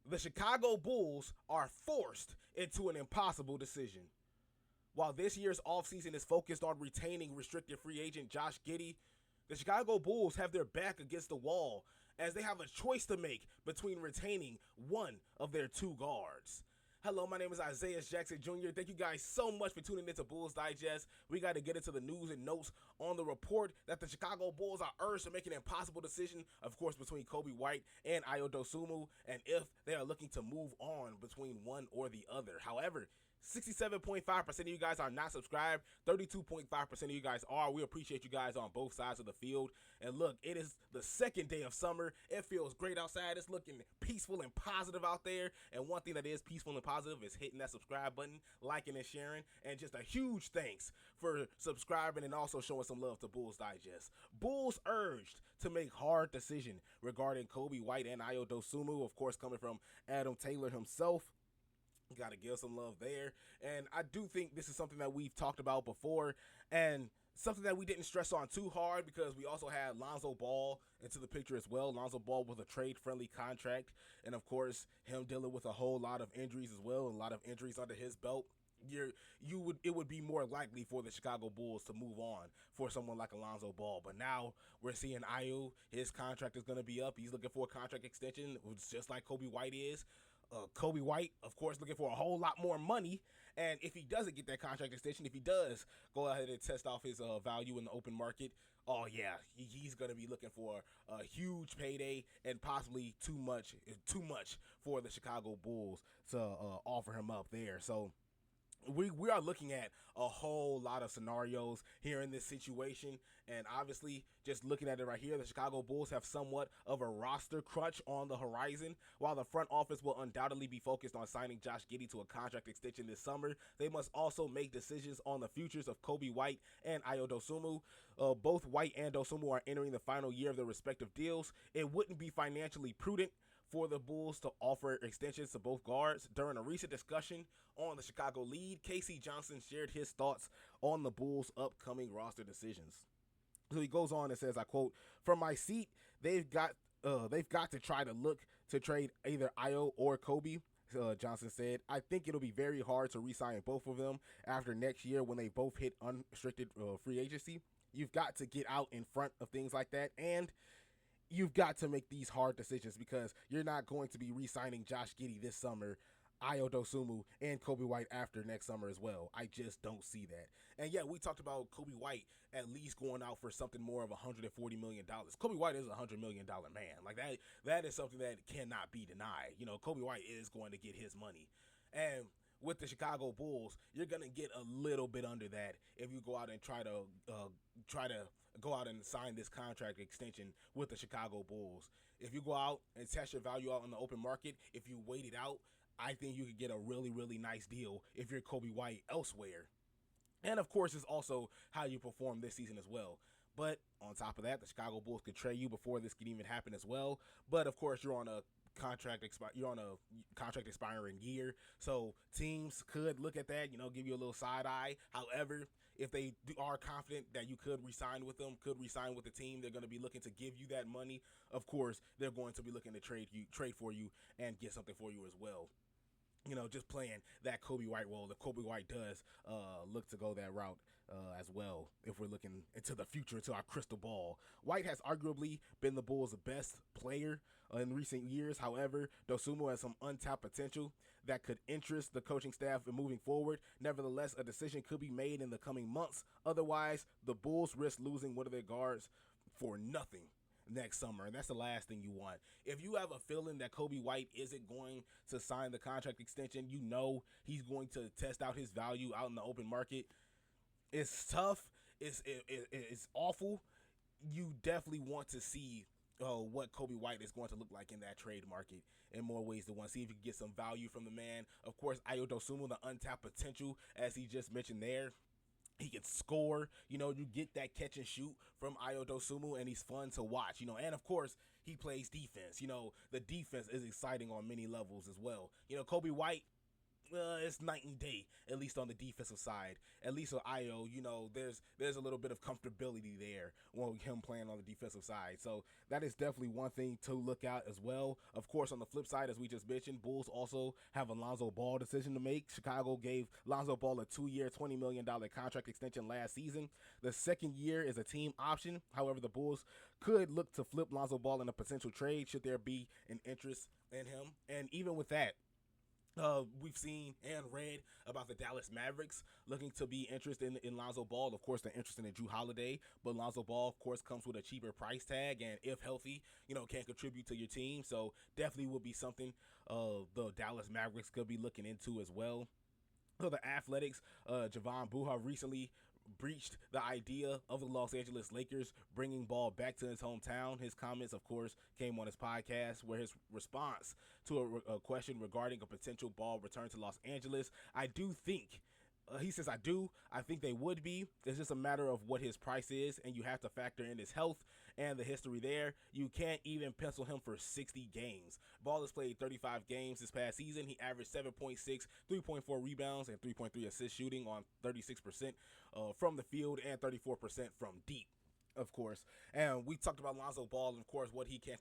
The Chicago Bulls are forced into an impossible decision. While this year's offseason is focused on retaining restricted free agent Josh Giddey, the Chicago Bulls have their back against the wall as they have a choice to make between retaining one of their two guards. Hello, my name is Isaias Jackson Jr. Thank you guys so much for tuning into Bulls Digest. We got to get into the news and notes on the report that the Chicago Bulls are urged to make an impossible decision, of course, between Coby White and Ayo Dosunmu, and if they are looking to move on between one or the other. However, 67.5% of you guys are not subscribed. 32.5% of you guys are. We appreciate you guys on both sides of the field. And look, it is the second day of summer. It feels great outside. It's looking peaceful and positive out there. And one thing that is peaceful and positive is hitting that subscribe button, liking and sharing. And just a huge thanks for subscribing and also showing some love to Bulls Digest. Bulls urged to make hard decision regarding Coby White and Ayo Dosunmu, of course, coming from Adam Taylor himself. Got to give some love there. And I do think this is something that we've talked about before and something that we didn't stress on too hard because we also had Lonzo Ball into the picture as well. Lonzo Ball with a trade-friendly contract and, of course, him dealing with a whole lot of injuries as well, a lot of injuries under his belt. It would be more likely for the Chicago Bulls to move on for someone like Lonzo Ball. But now we're seeing Ayo, his contract is going to be up. He's looking for a contract extension, just like Coby White is. Coby White, of course, looking for a whole lot more money. And if he doesn't get that contract extension, if he does go ahead and test off his value in the open market, oh yeah, he's going to be looking for a huge payday and possibly too much for the Chicago Bulls to offer him up there. So we are looking at a whole lot of scenarios here in this situation, and obviously just looking at it right here, the Chicago Bulls have somewhat of a roster crunch on the horizon. While the front office will undoubtedly be focused on signing Josh Giddey to a contract extension this summer, they must also make decisions on the futures of Coby White and Ayo Dosunmu. Both White and Dosunmu are entering the final year of their respective deals. It wouldn't be financially prudent for the Bulls to offer extensions to both guards. During a recent discussion on the Chicago Lead, K.C. Johnson shared his thoughts on the Bulls' upcoming roster decisions. So he goes on and says, I quote, "From my seat, they've got to try to look to trade either Ayo or Coby." Johnson said, "I think it'll be very hard to re-sign both of them after next year when they both hit unrestricted free agency. You've got to get out in front of things like that, and you've got to make these hard decisions because you're not going to be re-signing Josh Giddey this summer, Ayo Dosunmu, and Coby White after next summer as well. I just don't see that." And yeah, we talked about Coby White at least going out for something more of $140 million. Coby White is a $100 million man. Like that is something that cannot be denied. You know, Coby White is going to get his money. And with the Chicago Bulls, you're going to get a little bit under that if you go out and try to go out and sign this contract extension with the Chicago Bulls. If you go out and test your value out on the open market, if you wait it out, I think you could get a really, really nice deal if you're Coby White elsewhere. And of course, it's also how you perform this season as well. But on top of that, the Chicago Bulls could trade you before this could even happen as well. But of course, you're on a contract expiring year, so teams could look at that, give you a little side eye. However, if they are confident that you could re-sign with them, could re-sign with the team, they're going to be looking to give you that money. Of course, they're going to be looking to trade for you and get something for you as well. Just playing that Coby White role. If Coby White does look to go that route as well, if we're looking into the future, into our crystal ball. White has arguably been the Bulls' best player in recent years. However, Dosunmu has some untapped potential that could interest the coaching staff in moving forward. Nevertheless, a decision could be made in the coming months. Otherwise, the Bulls risk losing one of their guards for nothing next summer, and that's the last thing you want. If you have a feeling that Coby White isn't going to sign the contract extension, he's going to test out his value out in the open market. It's tough. It's awful. You definitely want to see what Coby White is going to look like in that trade market in more ways than one. See if you can get some value from the man. Of course, Ayo Dosunmu, the untapped potential, as he just mentioned there. He can score, you get that catch and shoot from Ayo Dosunmu, and he's fun to watch, and of course, he plays defense. The defense is exciting on many levels as well. Coby White, it's night and day, at least on the defensive side. At least with Ayo, there's a little bit of comfortability there when him playing on the defensive side. So that is definitely one thing to look at as well. Of course, on the flip side, as we just mentioned, Bulls also have a Lonzo Ball decision to make. Chicago gave Lonzo Ball a 2-year, $20 million contract extension last season. The second year is a team option. However, the Bulls could look to flip Lonzo Ball in a potential trade should there be an interest in him. And even with that, we've seen and read about the Dallas Mavericks looking to be interested in Lonzo Ball. Of course, they're interested in Drew Holiday, but Lonzo Ball, of course, comes with a cheaper price tag, and if healthy, can contribute to your team. So definitely would be something the Dallas Mavericks could be looking into as well. So the Athletics, Javon Buha recently breached the idea of the Los Angeles Lakers bringing Ball back to his hometown. His comments, of course, came on his podcast where his response to a question regarding a potential Ball return to Los Angeles. He says, I think they would be. It's just a matter of what his price is, and you have to factor in his health and the history there. You can't even pencil him for 60 games. Ball has played 35 games this past season. He averaged 7.6, 3.4 rebounds, and 3.3 assist shooting on 36% from the field and 34% from deep, of course. And we talked about Lonzo Ball and, of course, what he can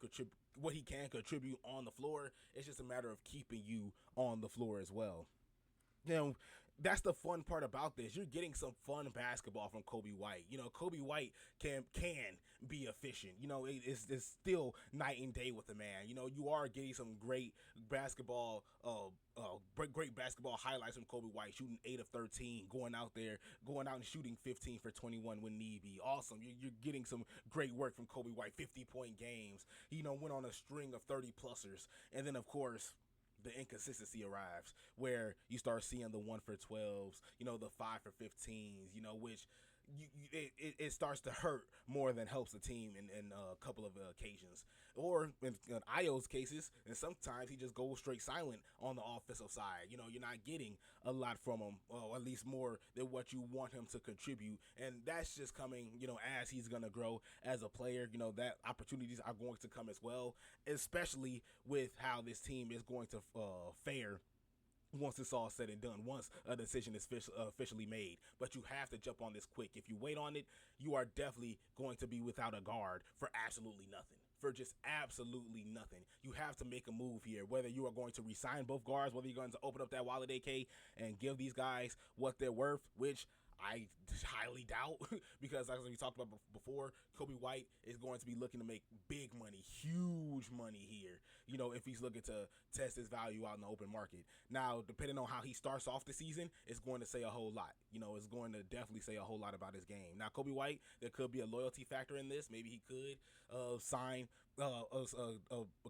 contribute on the floor. It's just a matter of keeping you on the floor as well. Now, that's the fun part about this. You're getting some fun basketball from Coby White. Coby White can be efficient. It's still night and day with the man. You are getting some great basketball highlights from Coby White, shooting 8 of 13, going out and shooting 15 for 21 when need be. Awesome. You're getting some great work from Coby White, 50-point games. He went on a string of 30-plussers. And then, of course, the inconsistency arrives where you start seeing the 1 for 12s, the 5 for 15s, which it starts to hurt more than helps the team in a couple of occasions. Or in Ayo's cases, and sometimes he just goes straight silent on the offensive side. You're not getting a lot from him, or at least more than what you want him to contribute. And that's just coming, as he's going to grow as a player. That opportunities are going to come as well, especially with how this team is going to fare once it's all said and done, once a decision is officially made. But you have to jump on this quick. If you wait on it, you are definitely going to be without a guard for absolutely nothing. For just absolutely nothing. You have to make a move here, whether you are going to re-sign both guards, whether you're going to open up that wallet AK and give these guys what they're worth, which I highly doubt, because as we talked about before, Coby White is going to be looking to make big money, huge money here, if he's looking to test his value out in the open market. Now, depending on how he starts off the season, it's going to say a whole lot. It's going to definitely say a whole lot about his game. Now, Coby White, there could be a loyalty factor in this. Maybe he could sign a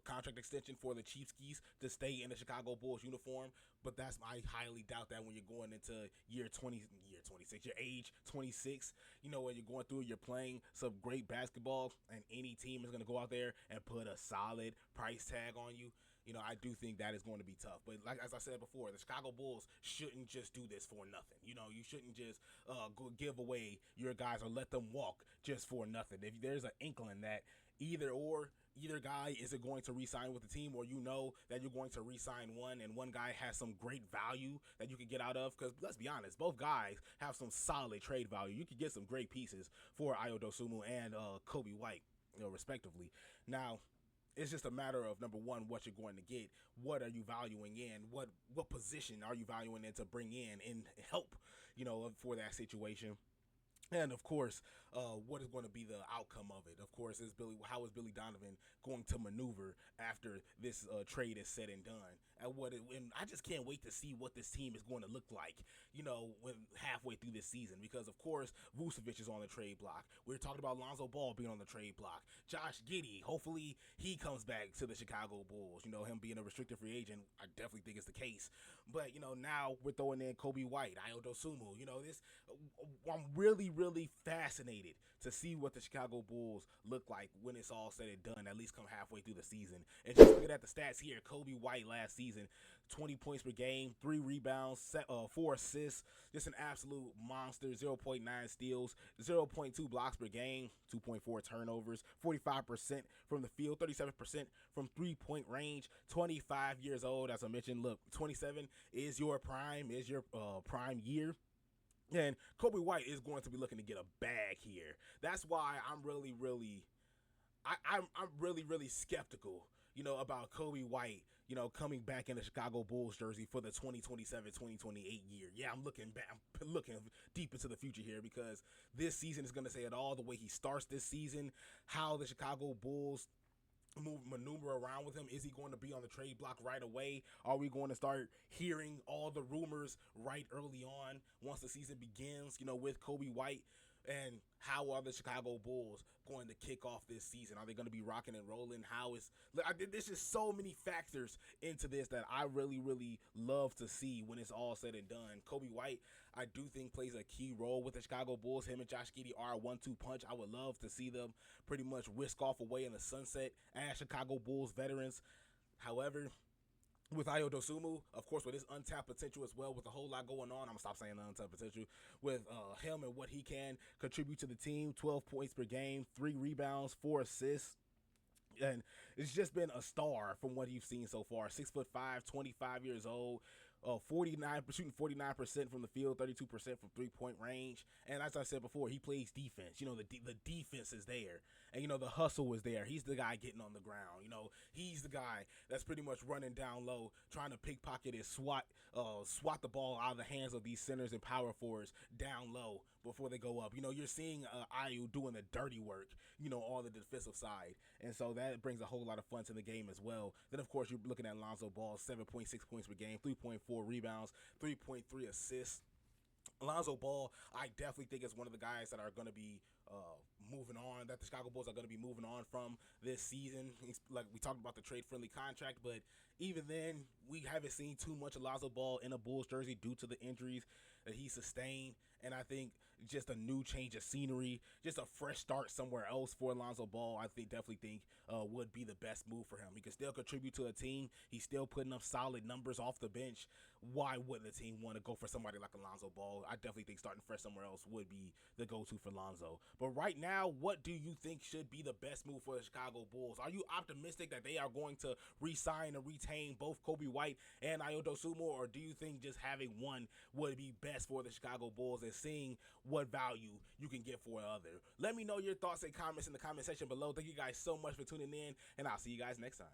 contract extension for the Chiefs to stay in the Chicago Bulls uniform, but I highly doubt that when you're going into year 26, your age 26, when you're going through, you're playing some great basketball, and any team is going to go out there and put a solid price tag on you. I do think that is going to be tough. But as I said before, the Chicago Bulls shouldn't just do this for nothing. You shouldn't just go give away your guys or let them walk just for nothing. If there's an inkling that either guy isn't going to re-sign with the team, or that you're going to re-sign one, and one guy has some great value that you can get out of, because let's be honest, both guys have some solid trade value. You could get some great pieces for Ayo Dosunmu and Coby White, respectively. Now, it's just a matter of, number one, what you're going to get. What are you valuing in? What position are you valuing in to bring in and help, for that situation? And, of course, what is going to be the outcome of it? Of course, how is Billy Donovan going to maneuver after this trade is said and done? And I just can't wait to see what this team is going to look like, when halfway through this season. Because, of course, Vucevic is on the trade block. We're talking about Lonzo Ball being on the trade block. Josh Giddey, hopefully he comes back to the Chicago Bulls. Him being a restricted free agent, I definitely think it's the case. But, now we're throwing in Coby White, Ayo Dosunmu. I'm really, really fascinated to see what the Chicago Bulls look like when it's all said and done, at least come halfway through the season. And just looking at the stats here, Coby White last season, season. 20 points per game, 3 rebounds, 4 assists. Just an absolute monster. 0.9 steals, 0.2 blocks per game, 2.4 turnovers, 45% from the field, 37% from three-point range, 25 years old. As I mentioned, look, 27 is your prime year. And Coby White is going to be looking to get a bag here. That's why I'm really skeptical, about Coby White, coming back in the Chicago Bulls jersey for the 2027-2028 year. Yeah, I'm looking back. I'm looking deep into the future here because this season is going to say it all. The way he starts this season, how the Chicago Bulls maneuver around with him. Is he going to be on the trade block right away? Are we going to start hearing all the rumors right early on once the season begins, with Coby White? And how are the Chicago Bulls going to kick off this season? Are they going to be rocking and rolling? There's just so many factors into this that I really love to see when it's all said and done. Coby White, I do think, plays a key role with the Chicago Bulls. Him and Josh Giddey are a 1-2 punch. I would love to see them pretty much whisk off away in the sunset as Chicago Bulls veterans. However, with Ayo Dosunmu, of course, with his untapped potential as well, with a whole lot going on. I'm going to stop saying untapped potential. With him and what he can contribute to the team, 12 points per game, 3 rebounds, 4 assists. And it's just been a star from what you've seen so far. 6'5", 25 years old. Shooting 49% from the field, 32% from three-point range. And as I said before, he plays defense. The defense is there. And, the hustle is there. He's the guy getting on the ground. He's the guy that's pretty much running down low, trying to pickpocket and swat the ball out of the hands of these centers and power forwards down low before they go up. You're seeing Ayo doing the dirty work, on the defensive side. And so that brings a whole lot of fun to the game as well. Then, of course, you're looking at Lonzo Ball, 7.6 points per game, 3.4 rebounds, 3.3 assists. Lonzo Ball, I definitely think is one of the guys that are going to be moving on, that the Chicago Bulls are going to be moving on from this season. Like we talked about the trade-friendly contract, but even then, we haven't seen too much of Lonzo Ball in a Bulls jersey due to the injuries that he sustained. And I think just a new change of scenery, just a fresh start somewhere else for Lonzo Ball, I definitely think would be the best move for him. He can still contribute to a team. He's still putting up solid numbers off the bench. Why wouldn't the team want to go for somebody like Lonzo Ball? I definitely think starting fresh somewhere else would be the go-to for Lonzo. But right now, what do you think should be the best move for the Chicago Bulls? Are you optimistic that they are going to re-sign and retain both Coby White and Ayo Dosunmu, or do you think just having one would be best for the Chicago Bulls and seeing what value you can get for another? Let me know your thoughts and comments in the comment section below. Thank you guys so much for tuning in, and I'll see you guys next time.